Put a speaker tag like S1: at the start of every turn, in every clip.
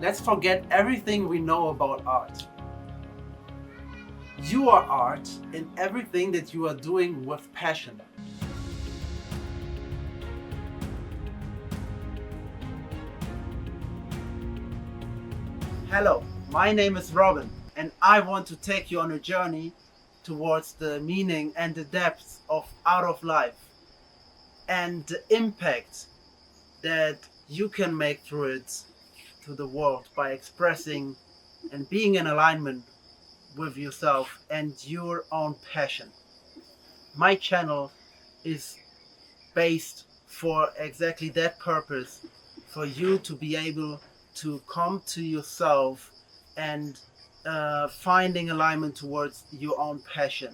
S1: Let's forget everything we know about art. You are art in everything that you are doing with passion. Hello, my name is Robin, and I want to take you on a journey towards the meaning and the depths of Out of Life and the impact that you can make through it to the world by expressing and being in alignment with yourself and your own passion. My channel is based for exactly that purpose, for you to be able to come to yourself and finding alignment towards your own passion.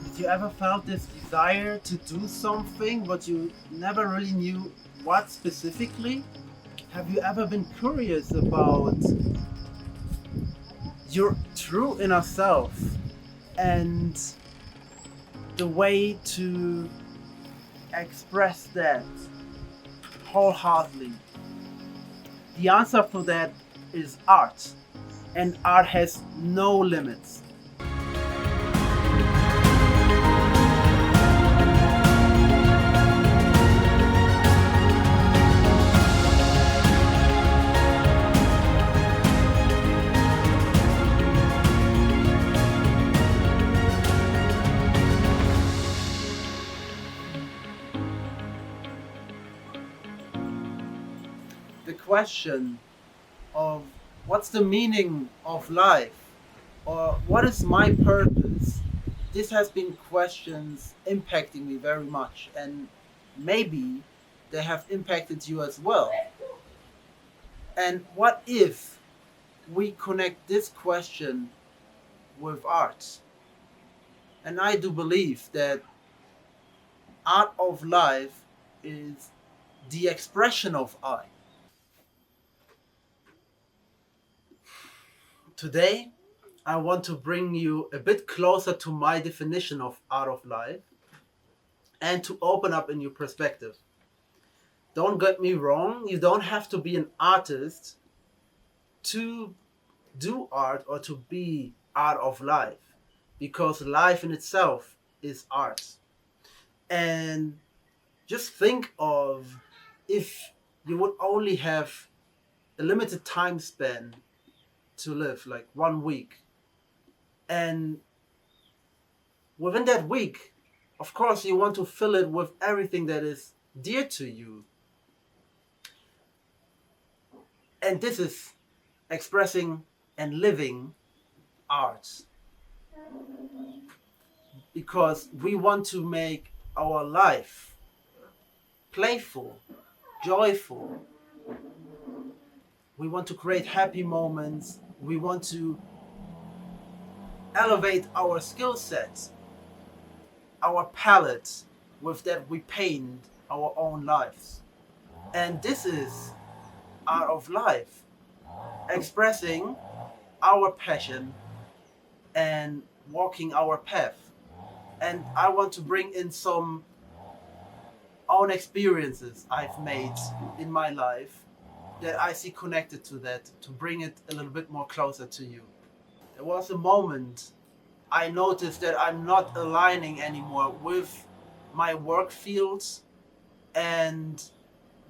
S1: Did you ever felt this desire to do something but you never really knew what specifically? Have you ever been curious about your true inner self and the way to express that wholeheartedly? The answer for that is art, and art has no limits. The question of what's the meaning of life or what is my purpose, this has been questions impacting me very much, and maybe they have impacted you as well. And what if we connect this question with art? And I do believe that art of life is the expression of I. Today, I want to bring you a bit closer to my definition of art of life and to open up a new perspective. Don't get me wrong, you don't have to be an artist to do art or to be art of life, because life in itself is art. And just think of if you would only have a limited time span to live, like 1 week, and within that week, of course, you want to fill it with everything that is dear to you. And this is expressing and living art. Because we want to make our life playful, joyful. We want to create happy moments. We want to elevate our skill sets, our palette, with that we paint our own lives. And this is art of life, expressing our passion and walking our path. And I want to bring in some own experiences I've made in my life that I see connected to that, to bring it a little bit more closer to you. There was a moment I noticed that I'm not aligning anymore with my work fields and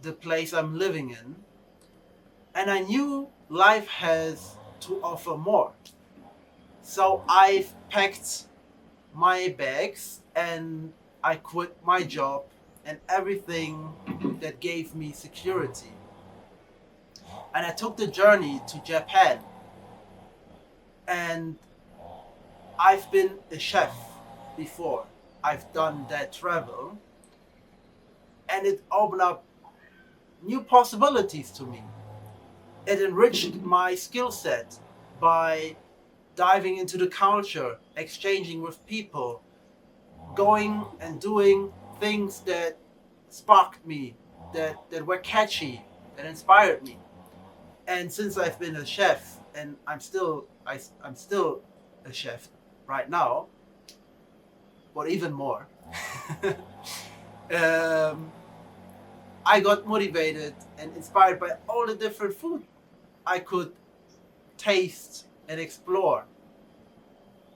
S1: the place I'm living in. And I knew life has to offer more. So I've packed my bags and I quit my job and everything that gave me security. And I took the journey to Japan. And I've been a chef before. I've done that travel. And it opened up new possibilities to me. It enriched my skill set by diving into the culture, exchanging with people, going and doing things that sparked me, that were catchy, that inspired me. And since I've been a chef, and I'm still a chef right now, but even more, I got motivated and inspired by all the different food I could taste and explore.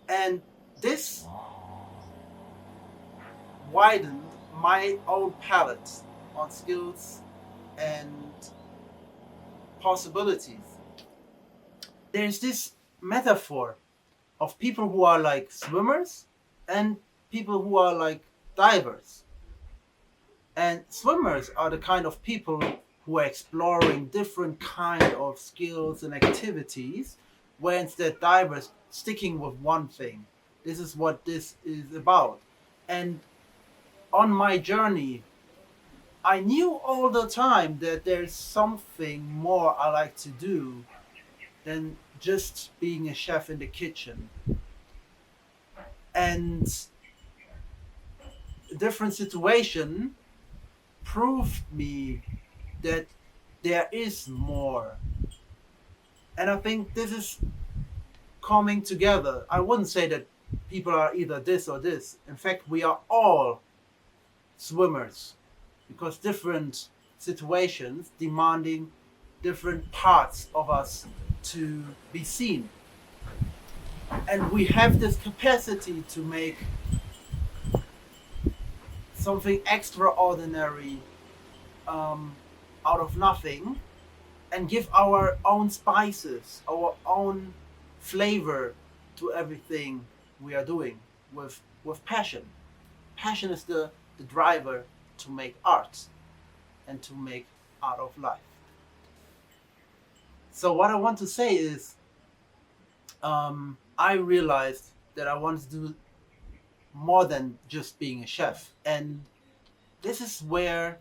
S1: And this widened my own palette on skills and possibilities. There's this metaphor of people who are like swimmers and people who are like divers. And swimmers are the kind of people who are exploring different kind of skills and activities, where instead divers sticking with one thing. This is what this is about. And on my journey, I knew all the time that there's something more I like to do than just being a chef in the kitchen. And a different situation proved me that there is more. And I think this is coming together. I wouldn't say that people are either this or this. In fact, we are all swimmers because different situations demanding different parts of us to be seen. And we have this capacity to make something extraordinary out of nothing and give our own spices, our own flavor to everything we are doing with passion. Passion is the driver to make art and to make art of life. So what I want to say is, I realized that I wanted to do more than just being a chef, and this is where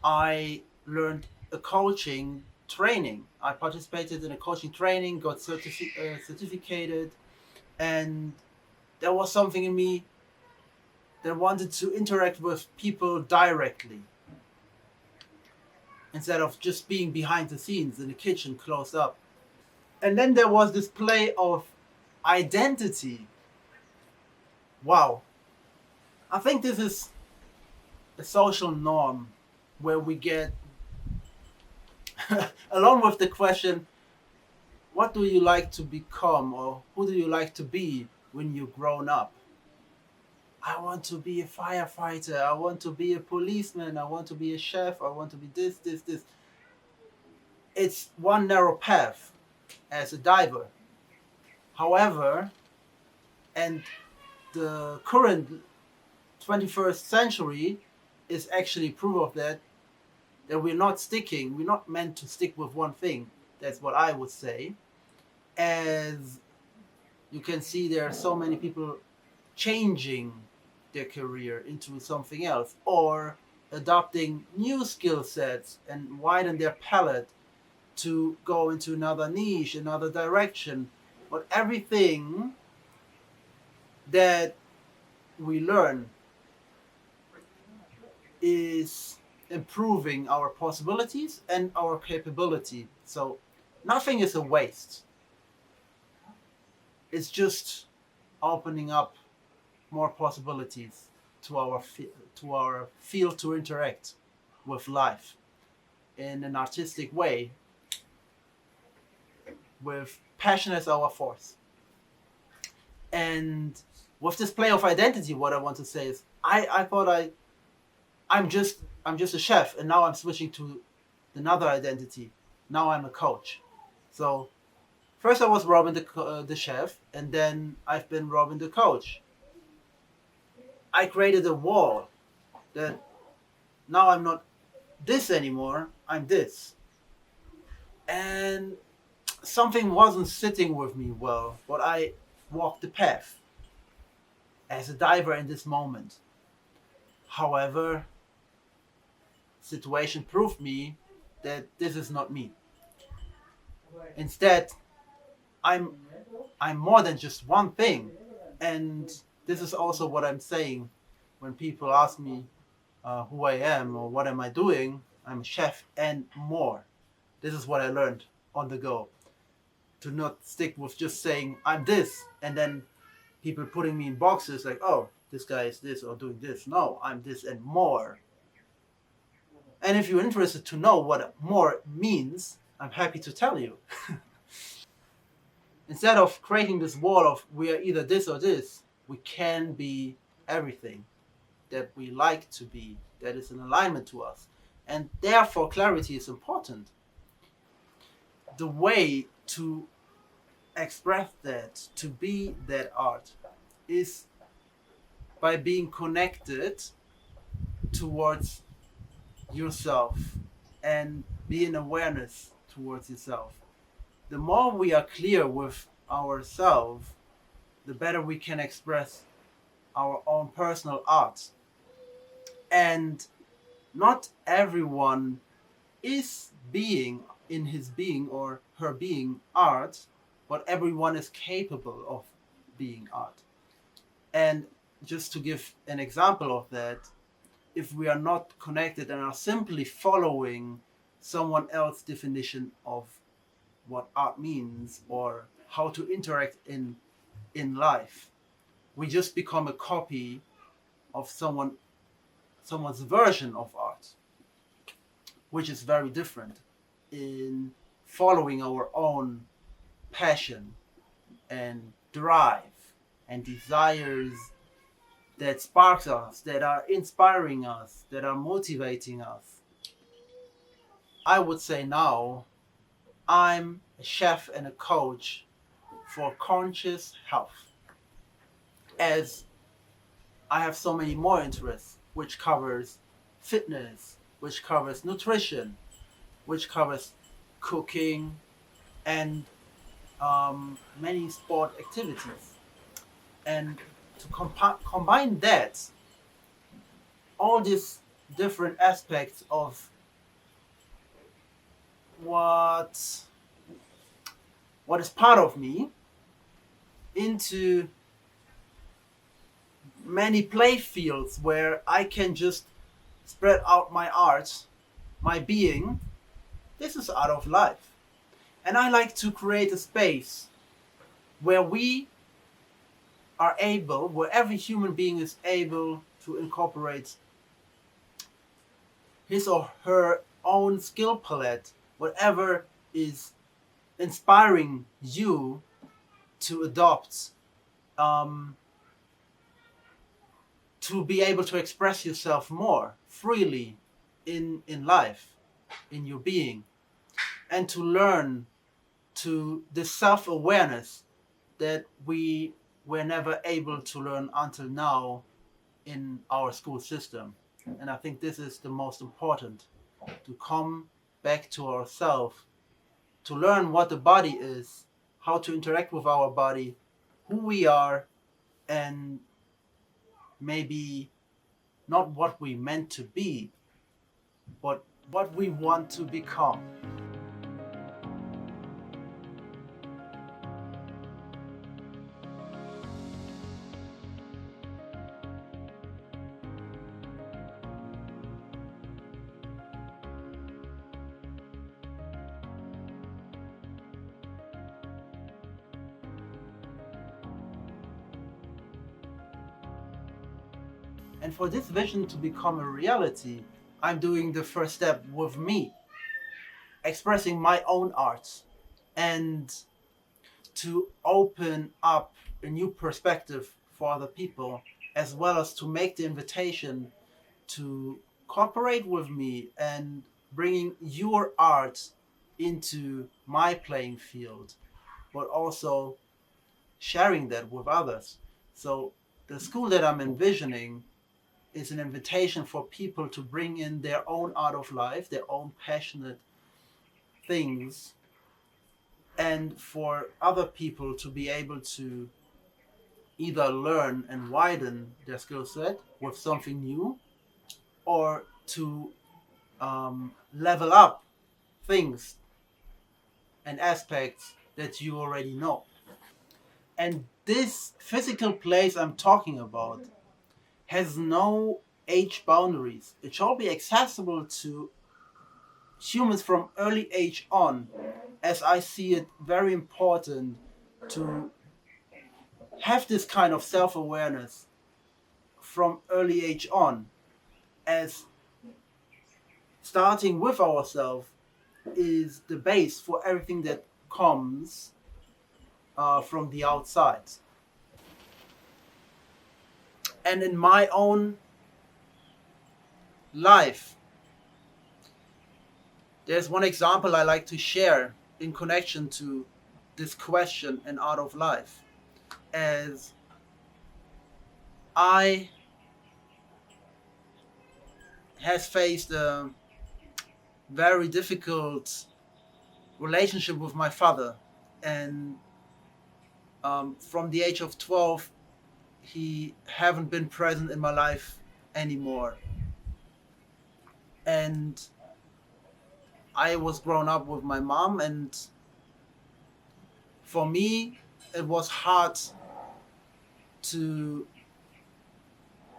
S1: I learned a coaching training. I participated in a coaching training, got certificated, and there was something in me that wanted to interact with people directly instead of just being behind the scenes in the kitchen closed up. And then there was this play of identity. Wow. I think this is a social norm where we get, along with the question, what do you like to become or who do you like to be when you're grown up? I want to be a firefighter, I want to be a policeman, I want to be a chef, I want to be this, this, this. It's one narrow path as a diver. However, and the current 21st century is actually proof of that we're not meant to stick with one thing. That's what I would say. As you can see, there are so many people changing their career into something else or adopting new skill sets and widen their palette to go into another niche, another direction. But everything that we learn is improving our possibilities and our capability. So nothing is a waste. It's just opening up more possibilities to our field to interact with life in an artistic way, with passion as our force. And with this play of identity, what I want to say is, I thought I'm just a chef, and now I'm switching to another identity. Now I'm a coach. So first I was Robin the chef, and then I've been Robin the coach. I created a wall that now I'm not this anymore. I'm this, and something wasn't sitting with me well, but I walked the path as a diver in this moment. However, situation proved me that this is not me. Instead, I'm I'm more than just one thing, and this is also what I'm saying when people ask me who I am or what am I doing. I'm a chef and more. This is what I learned on the go. To not stick with just saying I'm this and then people putting me in boxes like, oh, this guy is this or doing this. No, I'm this and more. And if you're interested to know what more means, I'm happy to tell you. Instead of creating this wall of we are either this or this, we can be everything that we like to be, that is in alignment to us. And therefore, clarity is important. The way to express that, to be that art, is by being connected towards yourself and being awareness towards yourself. The more we are clear with ourselves, the better we can express our own personal art. And not everyone is being in his being or her being art, but everyone is capable of being art. And just to give an example of that, if we are not connected and are simply following someone else's definition of what art means or how to interact in life, we just become a copy of someone's version of art, which is very different in following our own passion and drive and desires that sparks us, that are inspiring us, that are motivating us. I would say now I'm a chef and a coach for conscious health, as I have so many more interests, which covers fitness, which covers nutrition, which covers cooking, and many sport activities. And to combine that, all these different aspects of what is part of me into many play fields where I can just spread out my art, my being. This is art of life. And I like to create a space where we are able, where every human being is able to incorporate his or her own skill palette, whatever is inspiring you to adopt, to be able to express yourself more freely in life, in your being, and to learn to this self-awareness that we were never able to learn until now in our school system. And I think this is the most important, to come back to ourselves, to learn what the body is, how to interact with our body, who we are, and maybe not what we meant to be, but what we want to become. And for this vision to become a reality, I'm doing the first step with me, expressing my own art, and to open up a new perspective for other people, as well as to make the invitation to cooperate with me and bringing your art into my playing field, but also sharing that with others. So the school that I'm envisioning is an invitation for people to bring in their own art of life, their own passionate things, and for other people to be able to either learn and widen their skill set with something new, or to level up things and aspects that you already know. And this physical place I'm talking about has no age boundaries. It shall be accessible to humans from early age on, as I see it very important to have this kind of self-awareness from early age on, as starting with ourselves is the base for everything that comes from the outside. And in my own life, there's one example I like to share in connection to this question and art of life. As I has faced a very difficult relationship with my father, and from the age of 12, he haven't been present in my life anymore. And I was grown up with my mom, and for me, it was hard to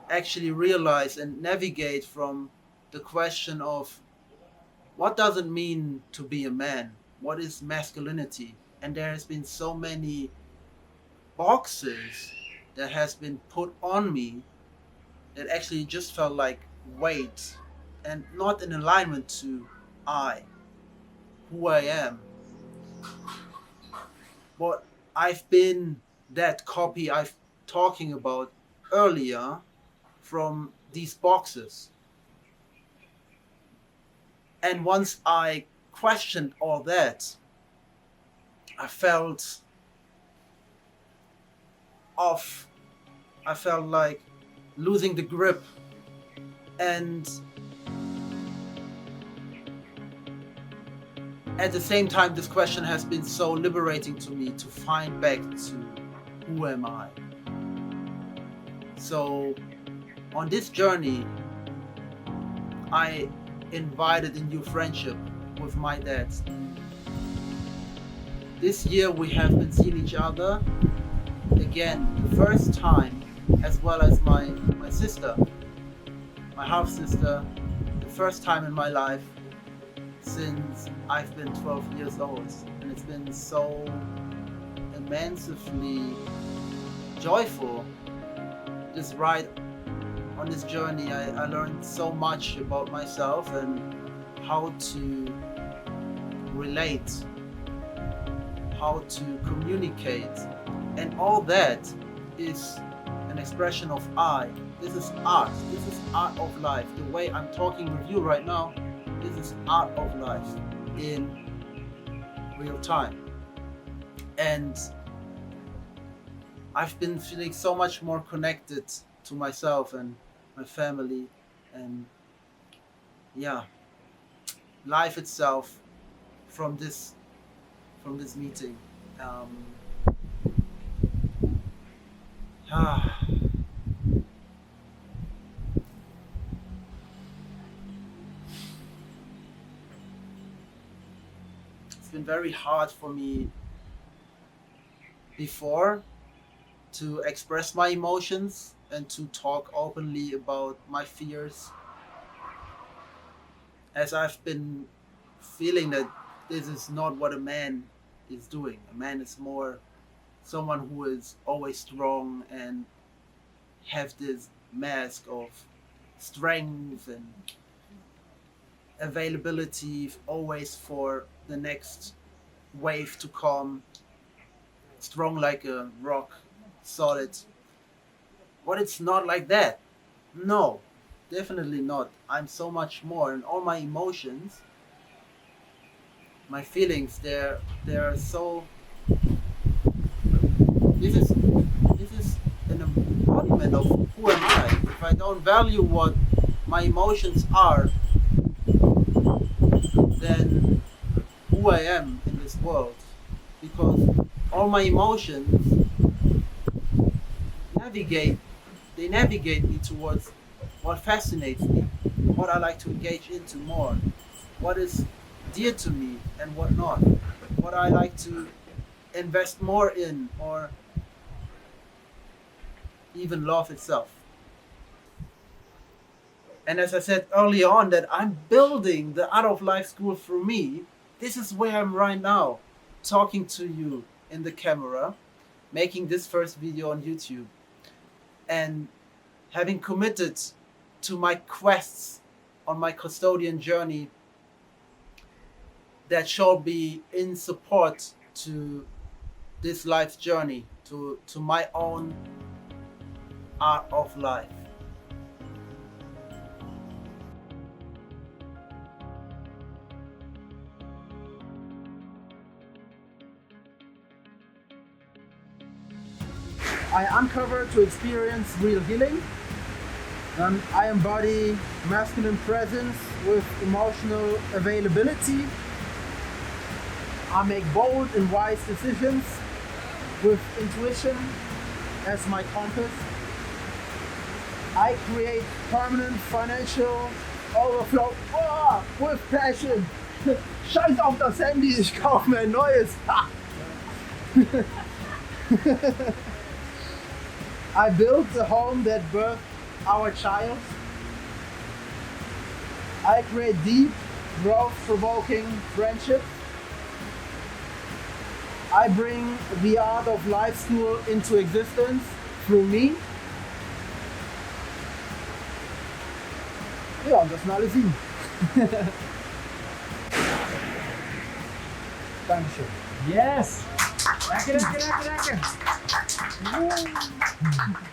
S1: actually realize and navigate from the question of what does it mean to be a man? What is masculinity? And there has been so many boxes that has been put on me that actually just felt like weight and not in alignment to I, who I am. But I've been that copy I've talking about earlier from these boxes. And once I questioned all that, I felt off. I felt like losing the grip. And at the same time, this question has been so liberating to me to find back to who am I. So on this journey, I invited a new friendship with my dad. This year we have been seeing each other again, the first time, as well as my sister, my half sister, the first time in my life since I've been 12 years old. And it's been so immensely joyful. This ride on this journey, I learned so much about myself and how to relate, how to communicate, and all that is an expression of I. This is art. This is art of life. The way I'm talking with you right now, this is art of life in real time. And I've been feeling so much more connected to myself and my family, and yeah, life itself from this meeting. Um, ah, it's been very hard for me before to express my emotions and to talk openly about my fears, as I've been feeling that this is not what a man is doing. A man is more someone who is always strong and have this mask of strength and availability always for the next wave to come, strong like a rock, solid. But it's not like that. No, definitely not. I'm so much more, and all my emotions, my feelings, they're so. This is an embodiment of who am I. If I don't value what my emotions are, then who I am in this world, because all my emotions navigate they navigate me towards what fascinates me, what I like to engage into more, what is dear to me and what not, what I like to invest more in, or even love itself. And as I said earlier on, that I'm building the Art of Life School for me, this is where I'm right now, talking to you in the camera, making this first video on YouTube, and having committed to my quests on my custodian journey that shall be in support to this life journey, to my own art of life. I uncover to experience real healing. I embody masculine presence with emotional availability. I make bold and wise decisions with intuition as my compass. I create permanent financial overflow with passion. Scheiß auf das Handy, ich kaufe mir ein neues. I built the home that birthed our child. I create deep, growth-provoking friendships. I bring the art of life school into existence through me. Ja, und das sind alle 7. Dankeschön.
S2: Yes! Danke, danke, danke, danke.